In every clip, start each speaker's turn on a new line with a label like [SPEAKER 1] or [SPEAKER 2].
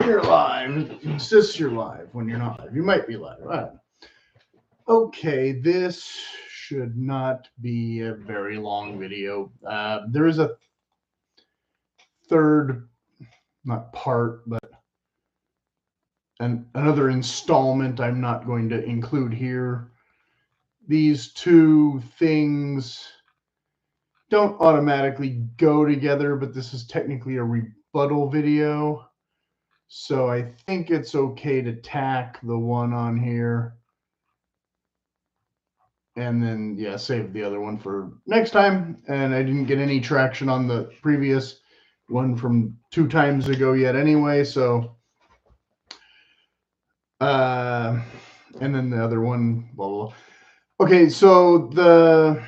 [SPEAKER 1] you're live. It insists you're live when you're not live. You might be live. I don't know. Okay, this should not be a very long video. There is a third, not part, but another installment I'm not going to include here. These two things don't automatically go together, but this is technically a rebuttal video. So I think it's okay to tack the one on here. And then, yeah, save the other one for next time. And I didn't get any traction on the previous one from 2 times ago yet anyway. So, and then the other one, blah, blah, blah. Okay, so the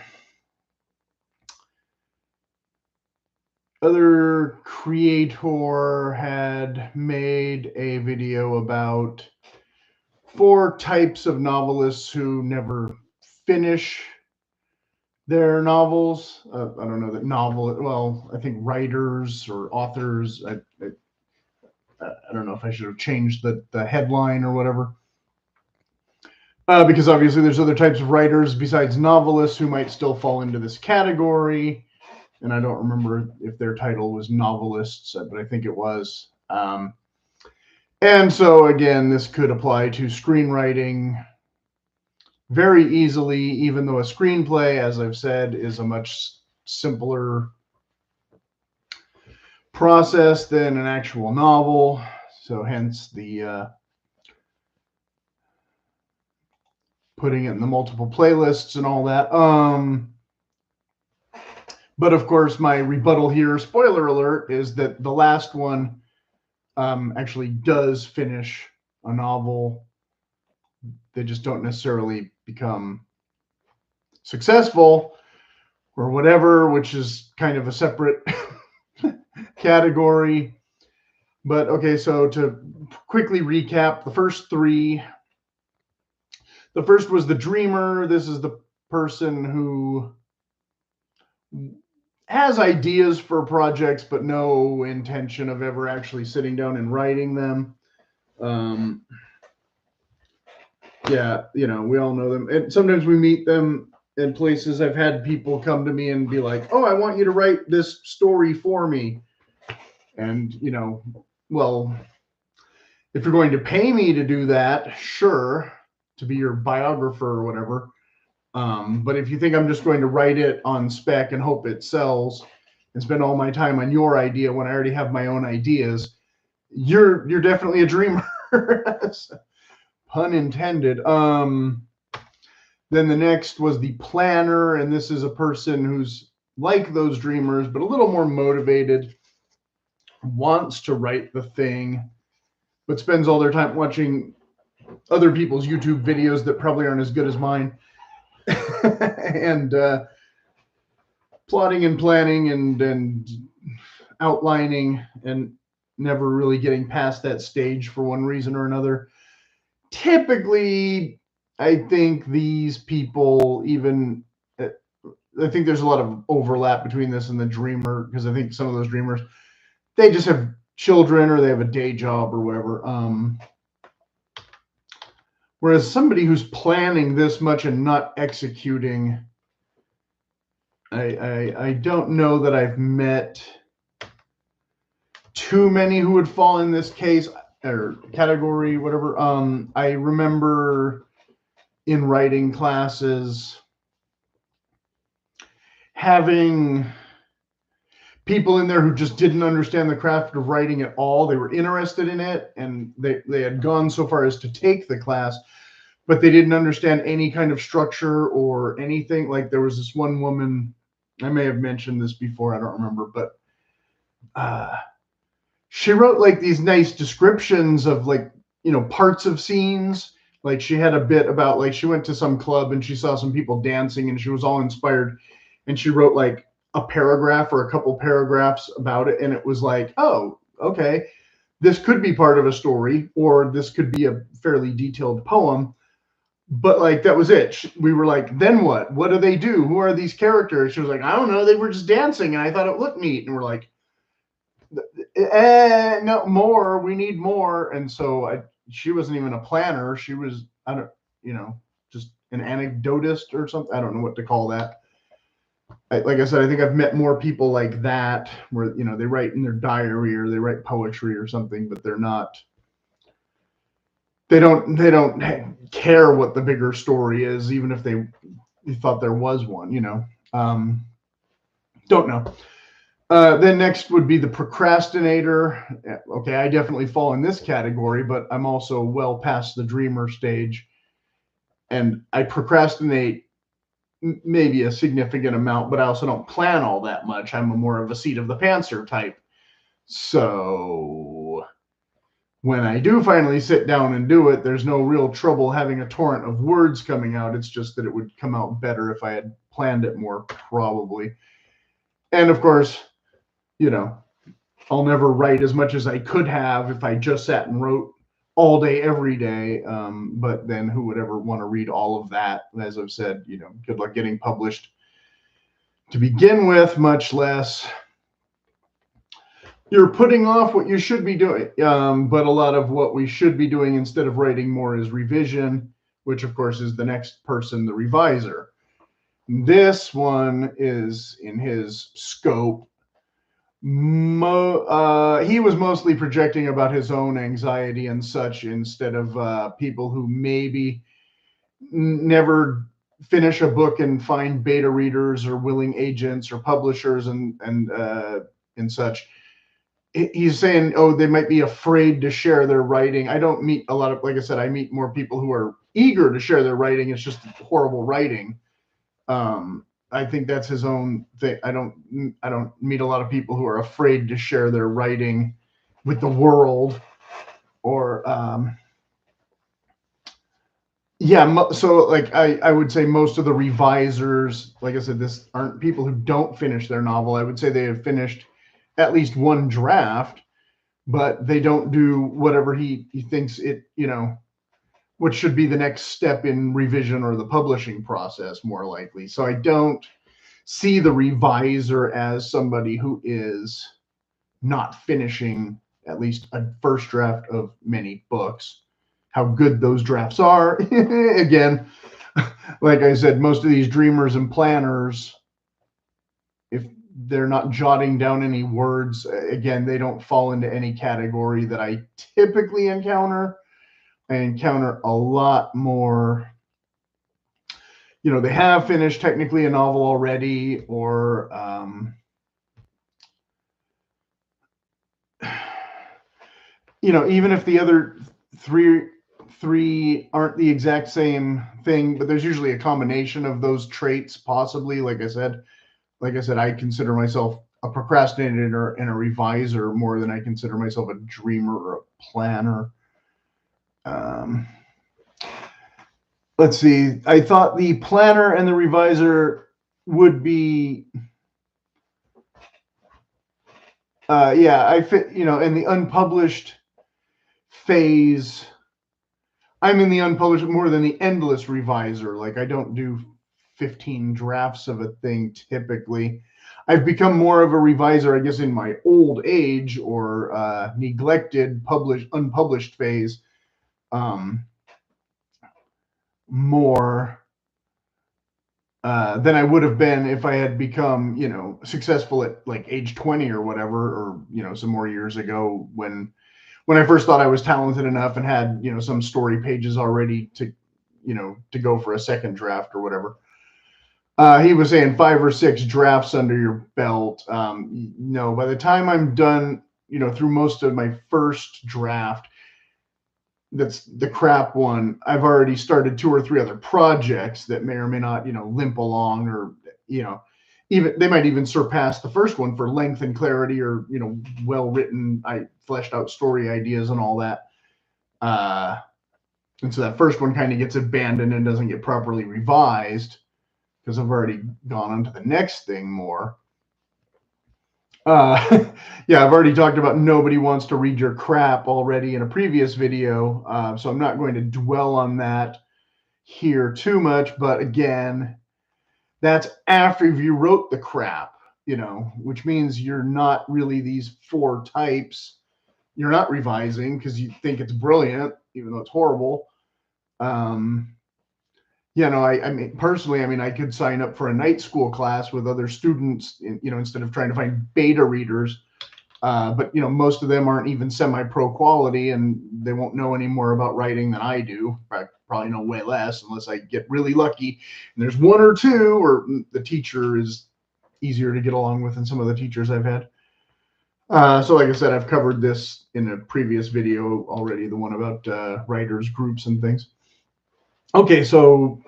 [SPEAKER 1] other creator had made a video about 4 types of novelists who never finish their novels. I don't know that well, I think writers or authors. I don't know if I should have changed the headline or whatever. Because obviously there's other types of writers besides novelists who might still fall into this category. And I don't remember if their title was novelists, but I think it was. And so, again, this could apply to screenwriting very easily, even though a screenplay, as I've said, is a much simpler process than an actual novel. So hence the putting it in the multiple playlists and all that. But of course, my rebuttal here, spoiler alert, is that the last one actually does finish a novel. They just don't necessarily become successful or whatever, which is kind of a separate category. But okay, so to quickly recap, the first 3. The first was the dreamer. This is the person who has ideas for projects, but no intention of ever actually sitting down and writing them. Yeah, you know, we all know them. And sometimes we meet them in places. I've had people come to me and be like, oh, I want you to write this story for me. And, you know, well, if you're going to pay me to do that, sure, to be your biographer or whatever. But if you think I'm just going to write it on spec and hope it sells and spend all my time on your idea when I already have my own ideas, you're definitely a dreamer. Pun intended. Then the next was the planner, and this is a person who's like those dreamers, but a little more motivated, wants to write the thing, but spends all their time watching other people's YouTube videos that probably aren't as good as mine, and plotting and planning and outlining, and never really getting past that stage for one reason or another. Typically, I think these people, even, I think there's a lot of overlap between this and the dreamer, because I think some of those dreamers, they just have children or they have a day job or whatever. Whereas somebody who's planning this much and not executing, I don't know that I've met too many who would fall in this case or category, whatever. I remember in writing classes having people in there who just didn't understand the craft of writing at all. They were interested in it, and they had gone so far as to take the class, but they didn't understand any kind of structure or anything. Like there was this one woman, I may have mentioned this before, I don't remember, but she wrote like these nice descriptions of, like, you know, parts of scenes. Like she had a bit about, like, she went to some club and she saw some people dancing and she was all inspired, and she wrote like a paragraph or a couple paragraphs about it. And it was like, oh, okay, this could be part of a story, or this could be a fairly detailed poem. But like, that was it. We were like, then what? What do they do? Who are these characters? She was like, I don't know. They were just dancing and I thought it looked neat. And we're like, No more. We need more. And so she wasn't even a planner. She was, I don't, just an anecdotist or something. I don't know what to call that. Like I said, I think I've met more people like that where, they write in their diary or they write poetry or something, but they don't care what the bigger story is, even if they thought there was one, don't know. Then next would be the procrastinator. Okay, I definitely fall in this category, but I'm also well past the dreamer stage. And I procrastinate maybe a significant amount, but I also don't plan all that much. I'm more of a seat of the pantser type. So when I do finally sit down and do it, there's no real trouble having a torrent of words coming out. It's just that it would come out better if I had planned it more, probably. And of course, I'll never write as much as I could have if I just sat and wrote all day, every day. But then who would ever want to read all of that? As I've said, good luck getting published to begin with, much less you're putting off what you should be doing. But a lot of what we should be doing instead of writing more is revision, which of course is the next person, the reviser. This one is in his scope. He was mostly projecting about his own anxiety and such instead of people who maybe never finish a book and find beta readers or willing agents or publishers and such. He's saying, oh, they might be afraid to share their writing. I don't meet a lot of, like I said, I meet more people who are eager to share their writing. It's just horrible writing. I think that's his own thing. I don't meet a lot of people who are afraid to share their writing with the world, or so like I would say most of the revisers, like I said, this aren't people who don't finish their novel. I would say they have finished at least one draft, but they don't do whatever he thinks it, what should be the next step in revision or the publishing process, more likely. So I don't see the reviser as somebody who is not finishing at least a first draft of many books. How good those drafts are, again, like I said, most of these dreamers and planners, if they're not jotting down any words, again, they don't fall into any category that I typically encounter. I encounter a lot more, they have finished technically a novel already, or even if the other three aren't the exact same thing, but there's usually a combination of those traits, possibly. Like I said, I consider myself a procrastinator and a reviser more than I consider myself a dreamer or a planner. Let's see. I thought the planner and the reviser would be, I fit, in the unpublished phase. I'm in the unpublished more than the endless reviser. Like I don't do 15 drafts of a thing typically. I've become more of a reviser, I guess, in my old age or neglected unpublished phase. More than I would have been if I had become, successful at like age 20 or whatever, or, some more years ago when I first thought I was talented enough and had, some story pages already to go for a second draft or whatever. He was saying 5 or 6 drafts under your belt. No, by the time I'm done, through most of my first draft, that's the crap one, I've already started 2 or 3 other projects that may or may not, limp along, or, even they might even surpass the first one for length and clarity, or, well written, I fleshed out story ideas and all that. And so that first one kind of gets abandoned and doesn't get properly revised because I've already gone on to the next thing more. I've already talked about nobody wants to read your crap already in a previous video, so I'm not going to dwell on that here too much. But again, that's after you wrote the crap. you know, which means you're not really these 4 types. You're not revising because you think it's brilliant, even though it's horrible. You know, I mean, personally, I mean, I could sign up for a night school class with other students, you know, instead of trying to find beta readers. But, you know, most of them aren't even semi-pro quality, and they won't know any more about writing than I do. I probably know way less unless I get really lucky. And there's 1 or 2, or the teacher is easier to get along with than some of the teachers I've had. So like I said, I've covered this in a previous video already, the one about writers groups and things. Okay, so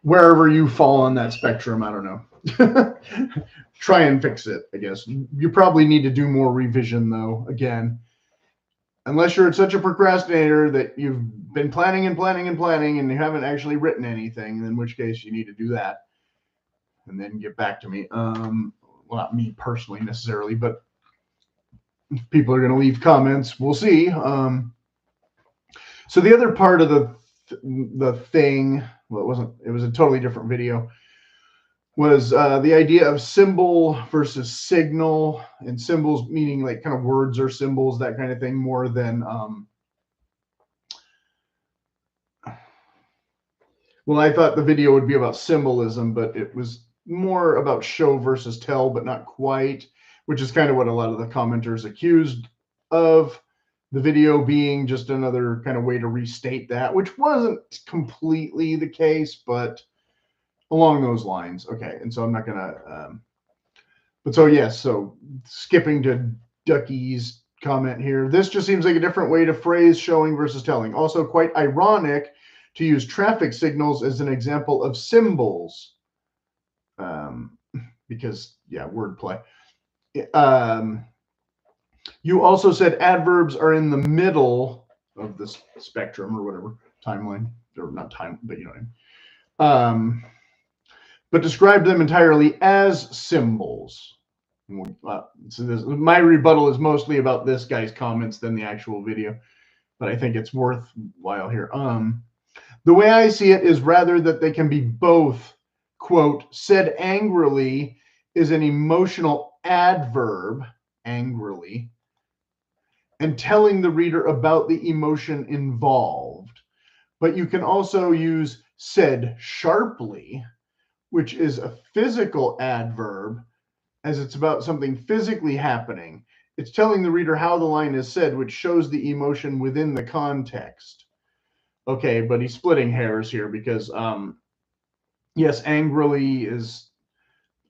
[SPEAKER 1] wherever you fall on that spectrum, I don't know. Try and fix it, I guess. You probably need to do more revision, though, again. Unless you're such a procrastinator that you've been planning and planning and planning and you haven't actually written anything, in which case you need to do that and then get back to me. Well, not me personally necessarily, but if people are going to leave comments, we'll see. So the other part of the thing, well, it was a totally different video, was the idea of symbol versus signal, and symbols meaning like kind of words or symbols, that kind of thing, more than well, I thought the video would be about symbolism, but it was more about show versus tell, but not quite, which is kind of what a lot of the commenters accused of the video being, just another kind of way to restate that, which wasn't completely the case, but along those lines. Okay, and so I'm not gonna but so yes, so skipping to Ducky's comment here, this just seems like a different way to phrase showing versus telling. Also quite ironic to use traffic signals as an example of symbols, because yeah, wordplay. You also said adverbs are in the middle of this spectrum or whatever timeline, or not time, but you know what I mean. But describe them entirely as symbols. So my rebuttal is mostly about this guy's comments than the actual video, but I think it's worthwhile here. The way I see it is rather that they can be both. Quote, said angrily is an emotional adverb, angrily, and telling the reader about the emotion involved. But you can also use said sharply, which is a physical adverb, as it's about something physically happening. It's telling the reader how the line is said, which shows the emotion within the context. Okay, but he's splitting hairs here because, yes, angrily is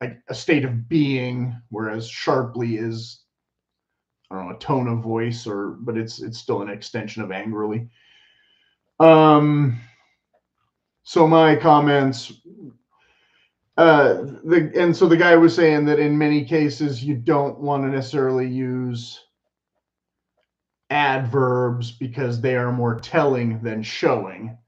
[SPEAKER 1] a state of being, whereas sharply is, I don't know, a tone of voice, but it's still an extension of angrily. So my comments, and so the guy was saying that in many cases you don't want to necessarily use adverbs because they are more telling than showing.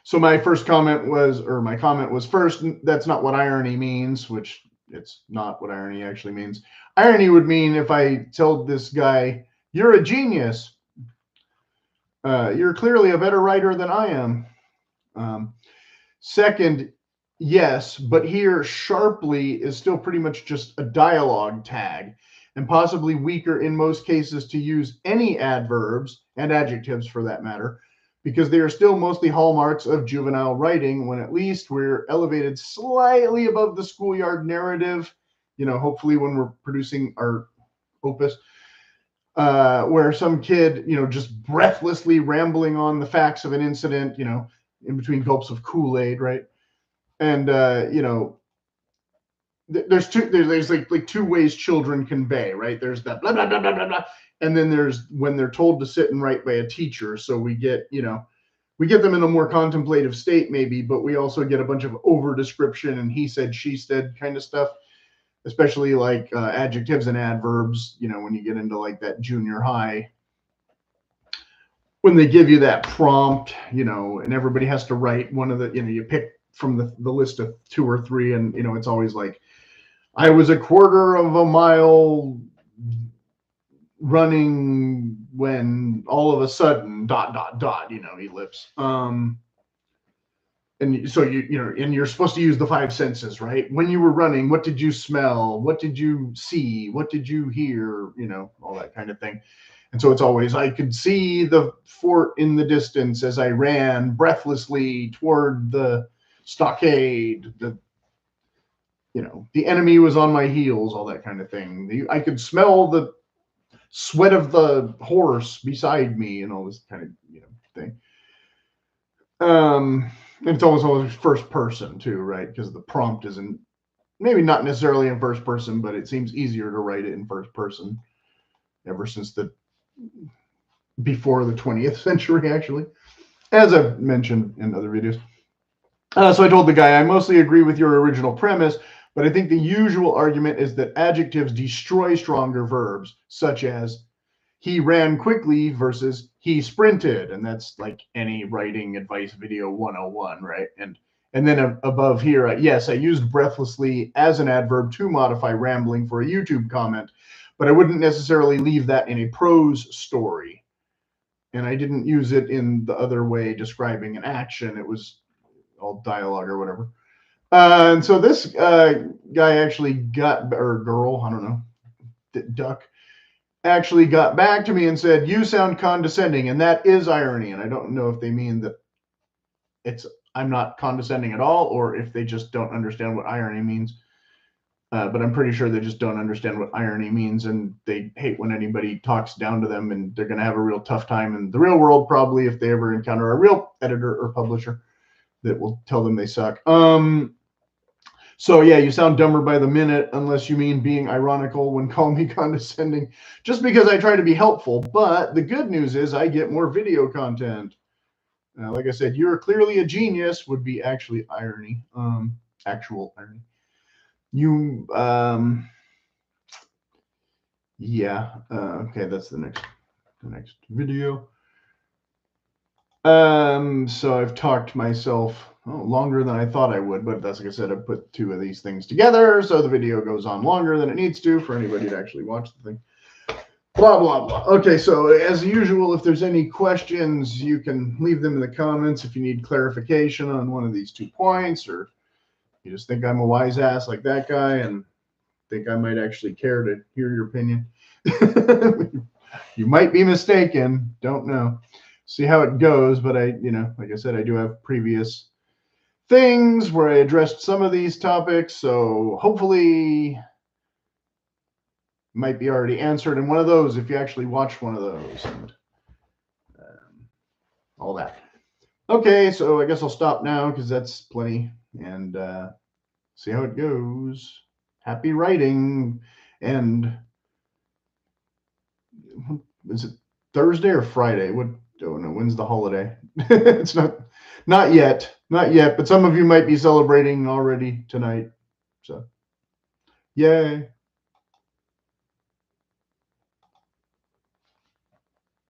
[SPEAKER 1] So my comment was first, that's not what irony means, which it's not what irony actually means. Irony would mean if I told this guy, you're a genius. You're clearly a better writer than I am. Second, yes, but here sharply is still pretty much just a dialogue tag, and possibly weaker in most cases to use any adverbs and adjectives for that matter, because they are still mostly hallmarks of juvenile writing, when at least we're elevated slightly above the schoolyard narrative, you know, hopefully when we're producing our opus, where some kid, you know, just breathlessly rambling on the facts of an incident, you know, in between gulps of Kool-Aid, right? And you know, there's like 2 ways children convey, right? There's that blah blah blah blah blah blah, and then there's when they're told to sit and write by a teacher. So we get, you know, we get them in a more contemplative state maybe, but we also get a bunch of over description and he said, she said kind of stuff, especially like adjectives and adverbs, you know, when you get into like that junior high, when they give you that prompt, you know, and everybody has to write one of the, you know, you pick from the list of 2 or 3, and, you know, it's always like, I was a quarter of a mile running when all of a sudden, ... you know, ellipse. and so and you're supposed to use the five senses, right? When you were running, what did you smell? What did you see? What did you hear? All that kind of thing. And so it's always, I could see the fort in the distance as I ran breathlessly toward the stockade. The enemy was on my heels, all that kind of thing. I could smell the sweat of the horse beside me and all this kind of, thing. And it's always first person too, right? Because the prompt isn't, maybe not necessarily in first person, but it seems easier to write it in first person ever since before the 20th century, actually, as I've mentioned in other videos. So I told the guy, I mostly agree with your original premise, but I think the usual argument is that adjectives destroy stronger verbs, such as he ran quickly versus he sprinted. And that's like any writing advice video 101, right? And then above here, yes, I used breathlessly as an adverb to modify rambling for a YouTube comment, but I wouldn't necessarily leave that in a prose story. And I didn't use it in the other way describing an action. It was all dialogue or whatever. And so this guy actually or girl, I don't know, duck, actually got back to me and said, you sound condescending, and that is irony. And I don't know if they mean that I'm not condescending at all, or if they just don't understand what irony means. But I'm pretty sure they just don't understand what irony means, and they hate when anybody talks down to them, and they're going to have a real tough time in the real world, probably, if they ever encounter a real editor or publisher that will tell them they suck. So yeah, you sound dumber by the minute, unless you mean being ironical when calling me condescending, just because I try to be helpful. But the good news is I get more video content. Like I said, you're clearly a genius would be actually irony, actual irony. Yeah, okay, that's the next video. So I've talked myself longer than I thought I would, but that's, like I said, I put two of these things together, so the video goes on longer than it needs to for anybody to actually watch the thing. Blah, blah, blah. Okay, so as usual, if there's any questions, you can leave them in the comments if you need clarification on one of these 2 points, or you just think I'm a wise ass like that guy and think I might actually care to hear your opinion. You might be mistaken. Don't know. See how it goes, but like I said, I do have previous things where I addressed some of these topics, so hopefully might be already answered in one of those if you actually watch one of those and all that. Okay, so I guess I'll stop now because that's plenty, and see how it goes. Happy writing. And is it Thursday or Friday? Oh no, when's the holiday? It's not yet, but some of you might be celebrating already tonight. So, yay.